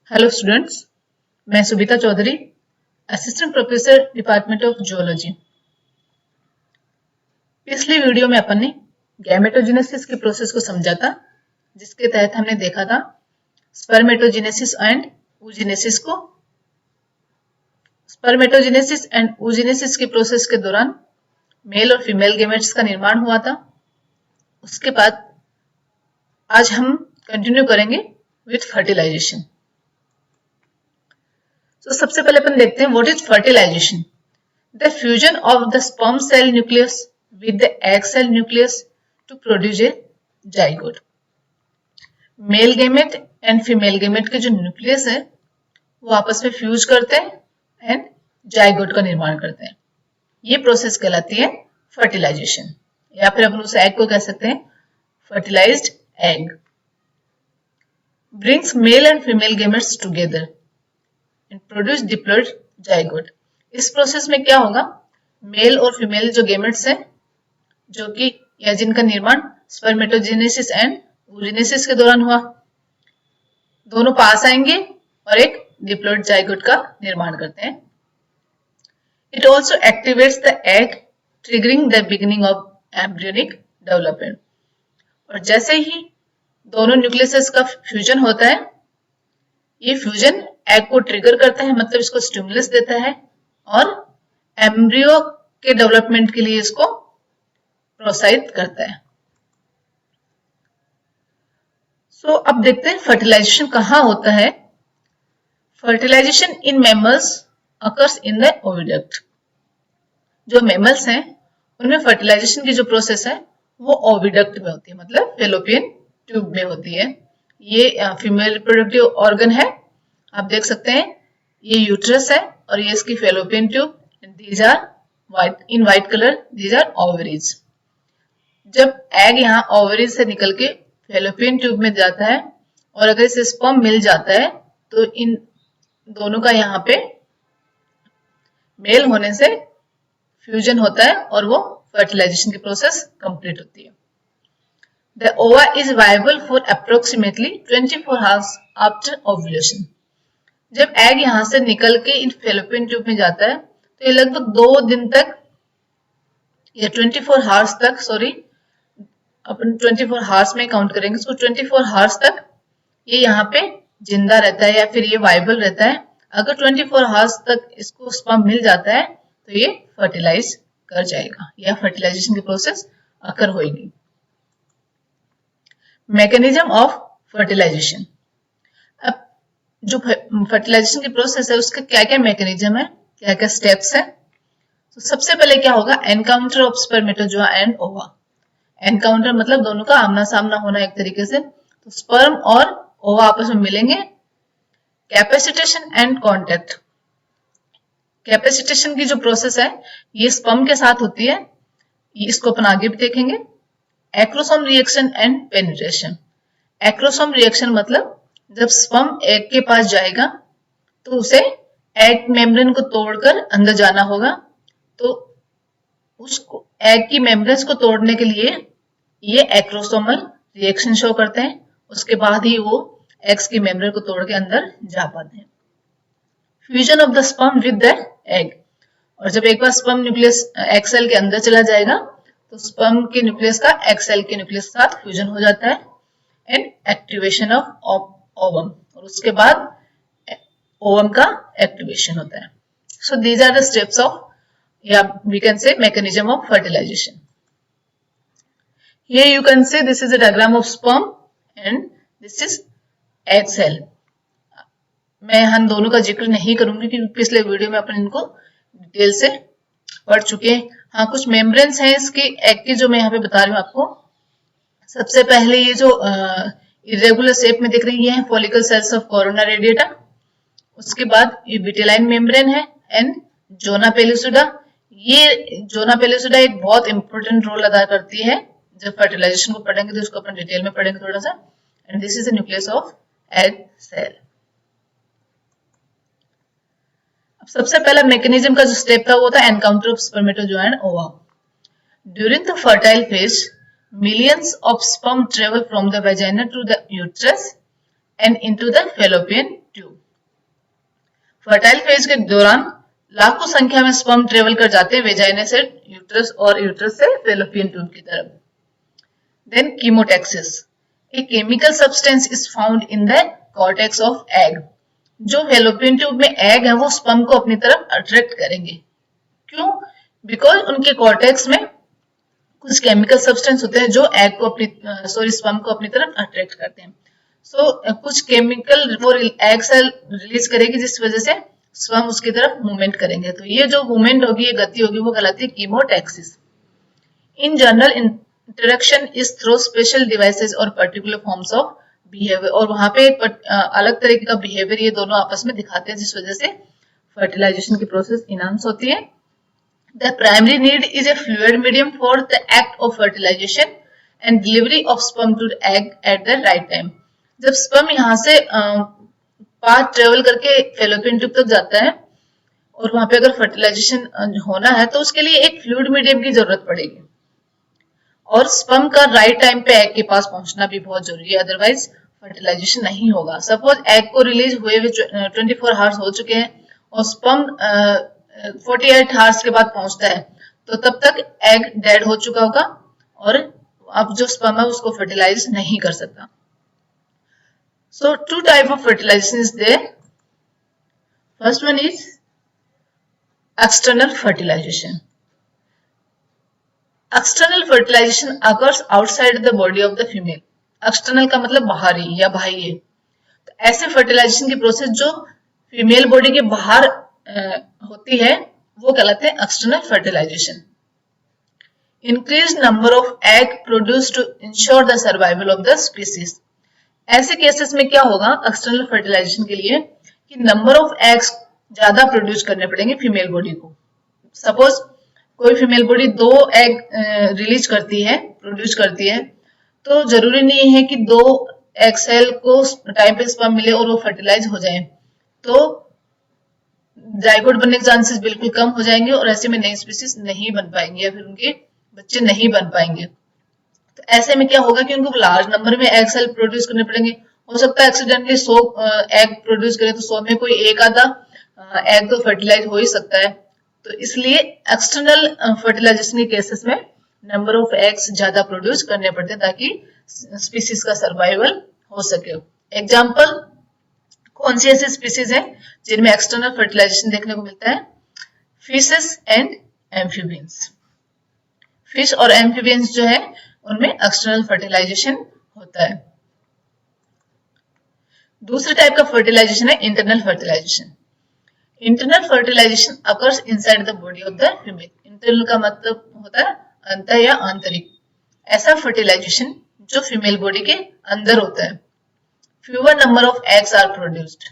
Hello students, मैं Subita Chaudhary, assistant professor department of zoology. पिछली video में अपन ने गैमेटोजेनेसिस के प्रोसेस को समझा था, जिसके तहत हमने देखा था स्पर्मेटोजेनेसिस एंड oogenesis को। स्पर्मेटोजेनेसिस एंड oogenesis के प्रोसेस के दौरान मेल और फीमेल गैमेट्स का निर्माण हुआ था। उसके बाद आज हम कंटिन्यू करेंगे विथ फर्टिलाइजेशन। तो सबसे पहले अपन देखते हैं what is fertilisation. The fusion of the sperm cell nucleus with the egg cell nucleus to produce a zygote. Male gamete and female gamete के जो न्यूक्लियस है वो आपस में फ्यूज करते हैं एंड जाइगोट का निर्माण करते हैं। ये प्रोसेस कहलाती है फर्टिलाइजेशन, या फिर अपन उस एग को कह सकते हैं fertilised egg. Brings male and female gametes together and produce diploid zygote. इस प्रोसेस में क्या होगा, मेल और फीमेल जो गैमेट्स हैं जो कि या जिनका निर्माण स्पर्मेटोजेनेसिस एंड oogenesis के दौरान हुआ, दोनों पास आएंगे और एक डिप्लॉइड जाइगोट का निर्माण करते हैं। It also activates the egg triggering the beginning of embryonic development. और जैसे ही दोनों न्यूक्लियस का फ्यूजन होता है, ये फ्यूजन एग को ट्रिगर करता है, मतलब इसको स्टिमुलस देता है और एम्ब्रियो के डेवलपमेंट के लिए इसको प्रोत्साहित करता है। सो अब देखते हैं फर्टिलाइजेशन कहाँ होता है। Fertilisation in mammals occurs in the oviduct. जो मैमल्स हैं उनमें फर्टिलाइजेशन की जो प्रोसेस है वो ओविडक्ट में होती है, मतलब फैलोपियन ट्यूब में होती है। ये फीमेल रिप्रोडक्टिव ऑर्गन है, आप देख सकते हैं ये यूट्रस है और ये इसकी fallopian tube. These are white in white colour, these are ovaries. जब एग यहाँ ओवरीज से निकल के फैलोपियन ट्यूब में जाता है और अगर इसे स्पर्म मिल जाता है तो इन दोनों का यहाँ पे मेल होने से फ्यूजन होता है और वो फर्टिलाइजेशन की प्रोसेस कंप्लीट होती है। The ova is viable for approximately 24 hours after ovulation. जब एग यहां से निकल के इन फैलोपियन ट्यूब में जाता है तो ये लगभग 2 दिन तक या 24 हावर्स तक, अपन 24 हावर्स में काउंट करेंगे इसको, 24 हावर्स तक ये यहाँ पे जिंदा रहता है या फिर ये वाइबल रहता है। अगर 24 हावर्स तक इसको स्पर्म मिल जाता है तो ये फर्टिलाइज कर जाएगा या फर्टिलाइजेशन की प्रोसेस अकर होगी। Mechanism of fertilisation. अब जो फर्टिलाइजेशन की प्रोसेस है उसका क्या क्या मैकेनिज्म है, क्या क्या स्टेप्स है। तो सबसे पहले क्या होगा, एनकाउंटर ऑफ स्पर्मेटोजोआ एंड ओवा। एनकाउंटर मतलब दोनों का आमना सामना होना एक तरीके से। तो स्पर्म और ओवा आपस में मिलेंगे। Capacitation and contact. कैपेसिटेशन की जो प्रोसेस है ये स्पर्म के साथ होती है, इसको अपन आगे भी देखेंगे। Acrosome reaction and penetration. Acrosome reaction मतलब जब स्पर्म एग के पास जाएगा तो उसे एग मेम्ब्रेन को तोड़कर अंदर जाना होगा। तो उसको एग की मेम्ब्रेन्स को तोड़ने के लिए ये एक्रोसोमल रिएक्शन शो करते हैं, उसके बाद ही वो एग्स की मेम्ब्रेन को तोड़ के अंदर जा पाते हैं। Fusion of the sperm with the egg. और जब एक बार स्पर्म न्यूक्लियस एग सेल के अंदर चला जाएगा तो स्पर्म के न्यूक्लियस का एग सेल के न्यूक्लियस के साथ फ्यूजन हो जाता है एंड एक्टिवेशन ऑफ ओवम, और उसके बाद ओवम का एक्टिवेशन होता है। So these are the steps of, या we can say mechanism of fertilization. Here you can say this is a diagram of sperm and this is egg cell. मैं हम दोनों का जिक्र नहीं करूंगी क्योंकि पिछले वीडियो में अपन इनको डिटेल से पढ़ चुके हैं। हाँ, कुछ मेम्ब्रेन्स हैं इसके एग के जो मैं यहाँ पे बता रही हूँ आपको। सबसे पहले ये जो इरेगुलर शेप में दिख रही है follicle cells of corona radiata. उसके बाद ये विटेलाइन मेम्ब्रेन है एंड जोना पेलिसुडा। ये जोना पेलिसुडा एक बहुत इंपॉर्टेंट रोल अदा करती है। जब फर्टिलाइजेशन को पढ़ेंगे तो उसको अपन डिटेल में पढ़ेंगे थोड़ा सा। And this is the nucleus of egg cell. अब सबसे पहला मैकेनिज्म का जो स्टेप था वो था एनकाउंटर ऑफ स्पर्मेटोजोआ एंड ओवा। During the fertile phase millions of sperm travel from the vagina to the uterus and into the fallopian tube. Fertile phase के दौरान लाखों संख्या में स्पर्म ट्रेवल कर जाते हैं वेजाइना से यूट्रस और यूट्रस से फेलोपियन ट्यूब की तरफ। Then chemotaxis, a chemical substance is found in the cortex of egg. जो फेलोपियन ट्यूब में एग है वो स्पर्म को अपनी तरफ अट्रैक्ट करेंगे। क्यों? बिकॉज उनके कॉर्टेक्स में कुछ केमिकल सब्सटेंस होते हैं जो एग को स्पर्म को अपनी तरफ अट्रैक्ट करते हैं। कुछ केमिकल वो एग सेल रिलीज करेगी जिस वजह से स्पर्म उसकी तरफ मूवमेंट करेंगे। तो ये जो मूवमेंट होगी, ये गति होगी, वो कहलाती है chemotaxis. In general interaction is through special devices और पर्टिकुलर फॉर्म्स ऑफ बिहेवियर, और वहां पे एक अलग तरीके का बिहेवियर ये दोनों आपस में दिखाते हैं जिस वजह से फर्टिलाइजेशन की प्रोसेस इनहांस होती है। The primary need is a fluid medium for the act of fertilization and delivery of sperm to the egg at the right time. जब स्पर्म यहाँ से पाथ ट्रेवल करके फेलोपियन ट्यूब तक जाता है और वहां पे अगर फर्टिलाइजेशन होना है तो उसके लिए एक फ्लूइड मीडियम की जरूरत पड़ेगी, और स्पर्म का राइट टाइम पे एग के पास पहुंचना भी बहुत जरूरी है, अदरवाइज फर्टिलाइजेशन नहीं होगा। सपोज एग को रिलीज हुए 24 आवर्स हो चुके हैं और स्पर्म 48 आवर्स के बाद पहुंचता है, तो तब तक एग डेड हो चुका होगा और अब जो स्पर्म है उसको फर्टिलाइज नहीं कर सकता। So two type of fertilization is there. First one is external fertilization. External fertilization occurs outside the body of the female. External का मतलब बाहरी या बाह्य। तो ऐसे फर्टिलाइजेशन की प्रोसेस जो फीमेल बॉडी के बाहर होती है वो कहलाते हैं external fertilisation. Increase number of egg produce to ensure the survival of the species. ऐसे केसेस में क्या होगा एक्सटर्नल फर्टिलाइजेशन के लिए कि नंबर ऑफ एग्स ज्यादा प्रोड्यूस करने पड़ेंगे फीमेल बॉडी को। सपोज कोई फीमेल बॉडी 2 एग रिलीज करती है, प्रोड्यूस करती है, तो जरूरी नहीं है कि 2 एग सेल को टाइम पे स्पर्म मिले और वो फर्टिलाइज हो जाए। तो जाइगोट बनने के चांसेस बिल्कुल कम हो जाएंगे और ऐसे में नई स्पीसीज नहीं बन पाएंगे या फिर उनके बच्चे नहीं बन पाएंगे। तो ऐसे में क्या होगा कि उनको लार्ज नंबर में एग सेल प्रोड्यूस करने पड़ेंगे। हो सकता है एक्सीडेंटली 100 एग प्रोड्यूस करें तो 100 में कोई एक आधा एग तो फर्टिलाइज हो ही सकता है। तो इसलिए एक्सटर्नल फर्टिलाइजेशन के केसेस में नंबर ऑफ एग्स ज्यादा प्रोड्यूस करने पड़ते हैं ताकि स्पीसीज का सर्वाइवल हो सके। एग्जाम्पल कौन सी ऐसी स्पीसीज है जिनमें एक्सटर्नल फर्टिलाइजेशन देखने को मिलता है? Fishes and amphibians. फिश और एम्फीबियंस जो है उनमें एक्सटर्नल फर्टिलाइजेशन होता है। दूसरे टाइप का फर्टिलाइजेशन है internal fertilisation. Internal fertilisation occurs inside the body of the female. Internal का मतलब होता है अंतर या आंतरिक। ऐसा फर्टिलाइजेशन जो फीमेल बॉडी के अंदर होता है। Fewer number of eggs are produced.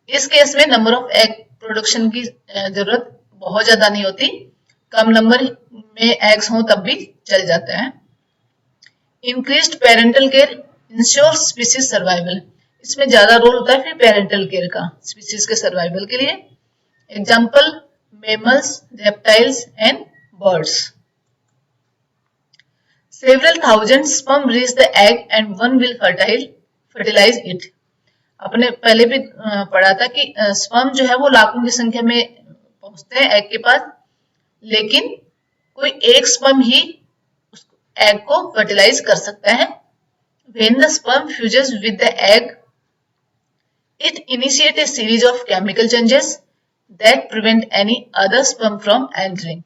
इस केस में नंबर ऑफ एग प्रोडक्शन की जरूरत बहुत ज्यादा नहीं होती, कम नंबर में एग्स हो तब भी चल जाता है। Increased parental care ensures species survival. इसमें ज्यादा रोल होता है फिर पेरेंटल केयर का स्पीसीज के सर्वाइवल के लिए। Example mammals, reptiles and birds. Several thousand sperm reach the egg and one will fertilize it. अपने पहले भी पढ़ा था कि स्पर्म जो है वो लाखों की संख्या में पहुंचते हैं एग के पास, लेकिन कोई एक स्पर्म ही एग को फर्टिलाइज कर सकता है। When the sperm fuses with the egg, it initiates a series of chemical changes that prevent any other sperm from entering.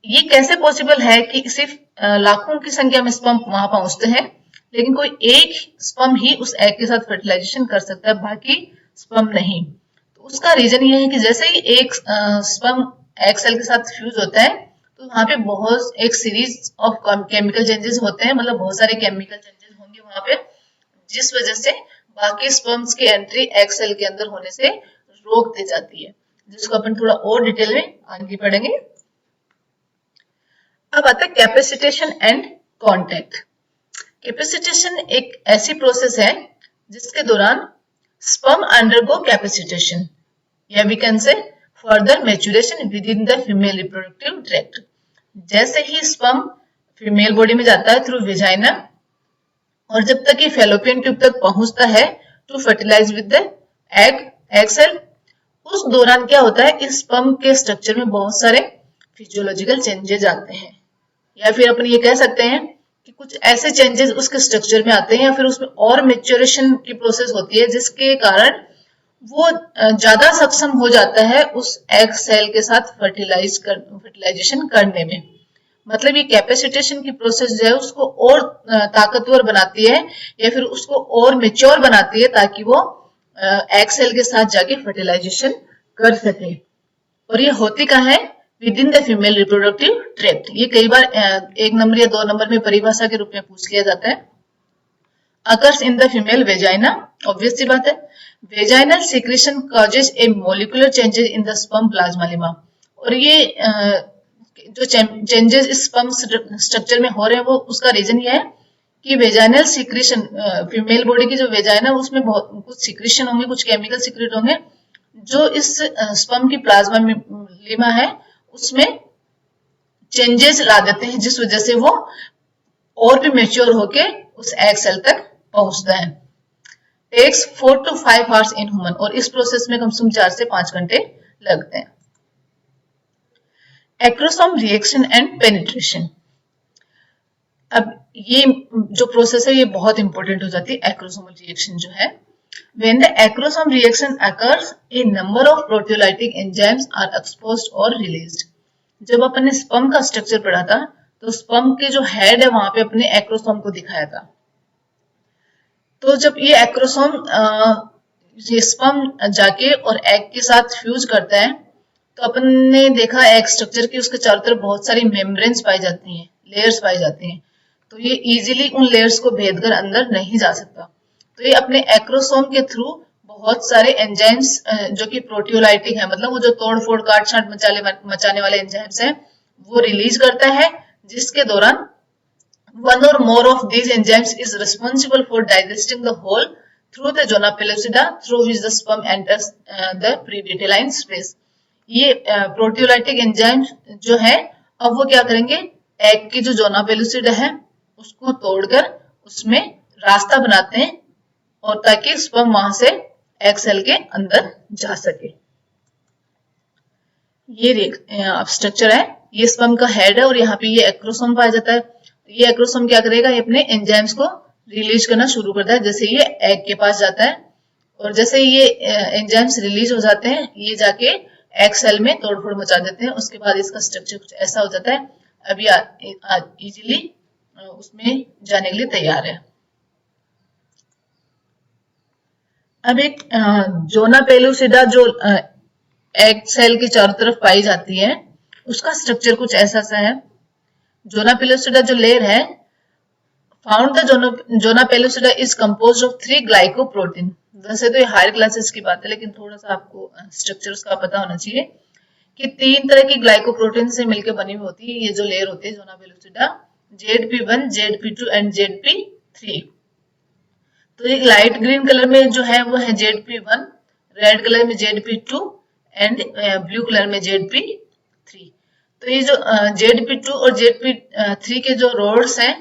ये कैसे पॉसिबल है कि सिर्फ लाखों की संख्या में स्पर्म वहां पहुंचते हैं लेकिन कोई एक स्पर्म ही उस एग के साथ फर्टिलाइजेशन कर सकता है, बाकी स्पर्म नहीं। तो उसका रीजन ये है कि जैसे ही एक स्पर्म एग सेल के साथ फ्यूज होता है तो वहां पे बहुत एक सीरीज ऑफ केमिकल चेंजेस होते हैं, मतलब बहुत सारे केमिकल चेंजेस होंगे वहां पे, जिस वजह से बाकी स्पर्म्स की एंट्री एग सेल के अंदर होने से रोक दी जाती है, जिसको अपन थोड़ा और डिटेल में आगे पढ़ेंगे। अब आता है कैपेसिटेशन एंड कॉन्टैक्ट। कैपेसिटेशन एक ऐसी प्रोसेस है जिसके दौरान स्पर्म अंडरगो कैपेसिटेशन या we can say further maturation within the female reproductive tract. जैसे ही स्पर्म फीमेल बॉडी में जाता है थ्रू वेजाइना और जब तक ये फेलोपियन ट्यूब तक पहुंचता है to fertilize with the egg cell, उस दौरान क्या होता है, इस स्पर्म के स्ट्रक्चर में बहुत सारे फिजियोलॉजिकल चेंजेस आते हैं, या फिर अपन ये कह सकते हैं कि कुछ ऐसे चेंजेस उसके स्ट्रक्चर में आते हैं, या फिर उसमें और मेच्योरेशन की प्रोसेस होती है जिसके कारण वो ज्यादा सक्षम हो जाता है उस एग सेल के साथ फर्टिलाइजेशन करने में। मतलब ये कैपेसिटेशन की प्रोसेस जो है उसको और ताकतवर बनाती है, या फिर उसको और मेच्योर बनाती है, ताकि वो एग सेल के साथ जाके फर्टिलाइजेशन कर सके। और ये होती कहाँ है, with in the female reproductive tract. ये कई बार 1 नंबर या 2 नंबर में परिभाषा के रूप में पूछ लिया जाता है। Occurs in the female vagina, obvious सी बात है। Vaginal secretion causes a molecular changes in the sperm plasma. और ये जो चेंजेस इस स्पर्म स्ट्रक्चर में हो रहे हैं वो उसका रीजन ये है कि वेजाइनल सिक्रेशन, फीमेल बॉडी की जो वेजाइना उसमें बहुत कुछ सिक्रेशन होंगे, कुछ केमिकल सिक्रेट होंगे जो इस स्पर्म की प्लाज्मा है उसमें चेंजेस ला देते हैं, जिस वजह से वो और भी मेच्योर होके उस एग सेल तक पहुंचता है। Takes 4 to 5 hours in human, और इस प्रोसेस में कम से कम 4 से 5 घंटे लगते हैं। Acrosome reaction and penetration. अब ये जो प्रोसेस है ये बहुत इंपॉर्टेंट हो जाती है। एक्रोसोमल रिएक्शन जो है, when the acrosome reaction occurs a number of proteolytic enzymes are exposed or released। जब अपन ने स्पर्म का स्ट्रक्चर पढ़ा था तो स्पर्म के जो हेड है वहां पे अपने एक्रोसोम को दिखाया था। तो जब ये एक्रोसोम ये स्पर्म जाके और एग के साथ फ्यूज करता है तो अपन ने देखा एग स्ट्रक्चर की उसके चारों तरफ बहुत सारी मेम्ब्रेन्स पाई जाती हैं, लेयर्स पाई जाती हैं। तो ये इजीली उन लेयर्स को भेद कर अंदर नहीं जा सकता। तो ये अपने एक्रोसोम के थ्रू बहुत सारे एंजाइम्स जो कि प्रोटियोलाइटिक है, मतलब वो जो तोड़ फोड़ काट छाट मचाने वाले एंजाइम्स हैं वो रिलीज करता है, जिसके दौरान one or more of these enzymes is responsible for digesting the whole through the zona pellucida through which the sperm enters the previtelline space। ये प्रोटियोलाइटिक एंजाइम जो है अब वो क्या करेंगे, एग की जो जोना पेलुसिडा है उसको तोड़कर उसमें रास्ता बनाते हैं, और ताकि स्पर्म वहां से एग सेल के अंदर जा सके। ये स्ट्रक्चर है, ये स्पर्म का हेड है और यहाँ पे ये एक्रोसोम पाया जाता है। ये एक्रोसोम क्या करेगा, ये अपने एंजाइम्स को रिलीज करना शुरू करता है जैसे ये एग के पास जाता है, और जैसे ये एंजाइम्स रिलीज हो जाते हैं ये जाके एग सेल में तोड़फोड़ मचा देते हैं। उसके बाद इसका स्ट्रक्चर कुछ ऐसा हो जाता है, अभी इजीली उसमें जाने के लिए तैयार है। अब एक जोना पेलुसिडा जो एग सेल के चारों तरफ पाई जाती है उसका स्ट्रक्चर कुछ ऐसा सा है। जोना पेलुसिडा जो लेयर है, found the zona pellucida is composed of 3 glycoprotein. वैसे तो ये हायर क्लासेस की बात है लेकिन थोड़ा सा आपको स्ट्रक्चर उसका पता होना चाहिए कि 3 तरह की ग्लाइकोप्रोटीन से मिलकर बनी हुई होती है ये जो लेयर होती है zona pellucida, ZP1, ZP2 and ZP3। तो एक लाइट ग्रीन कलर में जो है वो है ZP1, रेड कलर में ZP2 एंड ब्लू कलर में ZP3। तो ये जो ZP2 और ZP3 के जो रोड्स हैं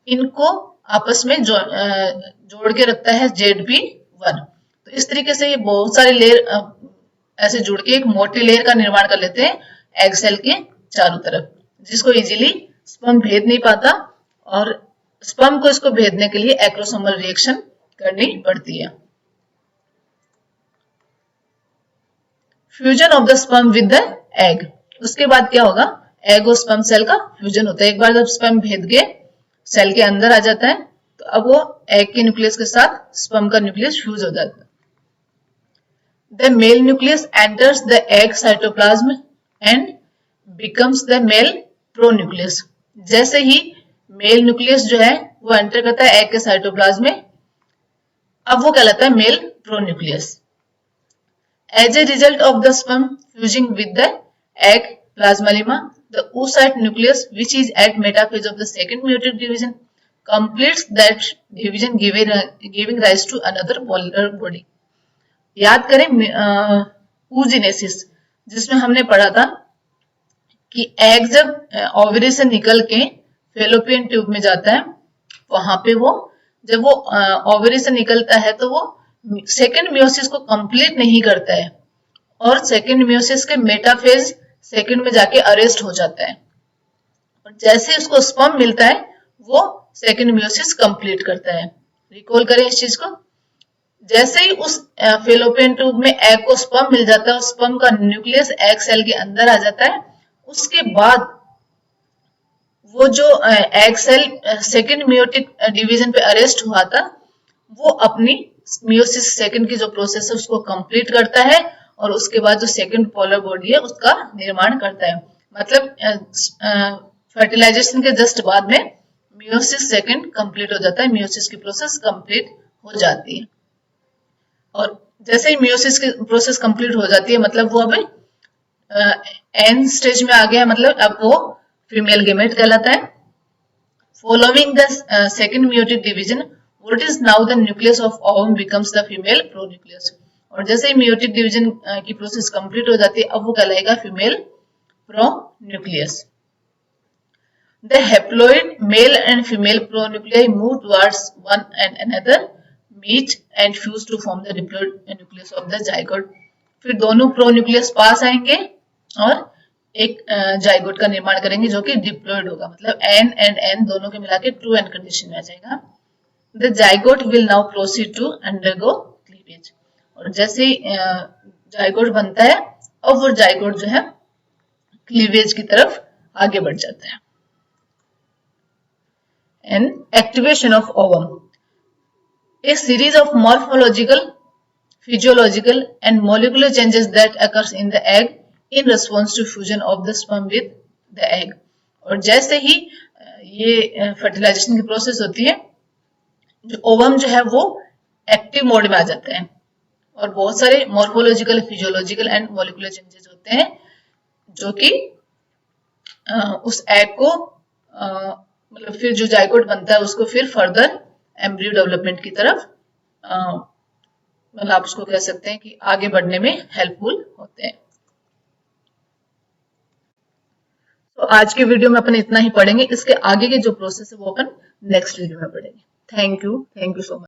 इनको आपस में जोड़ के रखता है ZP1। तो इस तरीके से ये बहुत सारे लेयर ऐसे जुड़ के एक मोटी लेयर का निर्माण कर लेते हैं एग सेल के चारों तरफ, जिसको इजीली स्पर्म भेद नहीं पाता, और स्पर्म को इसको भेदने के लिए एक्रोसोमल रिएक्शन करनी पड़ती है। Fusion of the sperm with the egg. उसके बाद क्या होगा, एग और स्पर्म सेल का फ्यूजन होता है। एक बार जब स्पर्म भेद के सेल के अंदर आ जाता है तो अब वो एग के न्यूक्लियस के साथ स्पर्म का न्यूक्लियस फ्यूज हो जाता है। The male nucleus enters the egg cytoplasm and becomes the male pronucleus. जैसे ही मेल न्यूक्लियस जो है वो एंटर करता है एग के साइटोप्लाज्म में, अब वो कहलाता है male pronucleus. As a result of the sperm fusing with the egg plasmalemma, the oocyte nucleus, which is at metaphase of the second meiotic division, completes that division, giving rise to another polar body। याद करें oogenesis, जिसमें हमने पढ़ा था कि egg जब ovary से निकल के फेलोपियन ट्यूब में जाता है, वहां पे वो जब वो ओवरी से निकलता है तो वो सेकेंड मियोसिस को कंप्लीट नहीं करता है, और सेकेंड मियोसिस के मेटाफेज सेकेंड में जाके अरेस्ट हो जाता है, और जैसे उसको स्पर्म मिलता है वो सेकेंड मियोसिस कंप्लीट करता है। रिकॉल करें इस चीज को। जैसे ही उस फेलोपियन ट्यूब में एग को स्पर्म मिल जाता है और स्पर्म का न्यूक्लियस एग सेल के अंदर आ जाता है, उसके बाद वो जो egg cell second meiotic division पे अरेस्ट हुआ था, वो अपनी मियोसिस सेकेंड की जो प्रोसेस है उसको कंप्लीट करता है, और उसके बाद जो सेकेंड पोलर बॉडी है उसका निर्माण करता है। मतलब फर्टिलाइजेशन के जस्ट बाद में मियोसिस सेकेंड कंप्लीट हो जाता है, मियोसिस की प्रोसेस कंप्लीट हो जाती है। और जैसे ही मियोसिस की प्रोसेस कंप्लीट हो जाती है, मतलब वो अब एंड स्टेज में आ गया है, मतलब अब वो फीमेल गेमेट कहलाता है। Following the second meiotic division, what is now the nucleus of ovum becomes the female pronucleus. और जैसे ही मियोटिक डिवीजन की प्रोसेस कंप्लीट हो जाती है, अब वो कहलाएगा female pronucleus. The haploid male and female pronuclei move towards one and another, meet and fuse to form the diploid nucleus of the zygote. फिर दोनों प्रोन्यूक्लियस पास आएंगे और एक जाइगोट का निर्माण करेंगे जो कि डिप्लॉइड होगा, मतलब एन एंड एन दोनों के मिला के ट्रू एंड कंडीशन में आ जाएगा। The zygote will now proceed to undergo cleavage. और जैसे ही जाइगोट बनता है, अब वो जाइगोट जो है क्लीवेज की तरफ आगे बढ़ जाता है। And activation of ovum. A series of morphological, physiological and molecular changes that occurs in the egg in response to fusion of the sperm with the egg. और जैसे ही ये फर्टिलाइजेशन की प्रोसेस होती है, जो ओवम जो है वो एक्टिव मोड में आ जाता है, और बहुत सारे morphological, physiological and molecular changes होते हैं जो कि उस एग को मतलब फिर जो जाइगोट बनता है उसको फिर फर्दर एम्ब्रियो डेवलपमेंट की तरफ मतलब आप उसको कह सकते हैं कि आगे बढ़ने में हेल्पफुल होते हैं। तो आज के वीडियो में अपन इतना ही पढ़ेंगे, इसके आगे के जो प्रोसेस है वो अपन नेक्स्ट वीडियो में पढ़ेंगे। Thank you so much.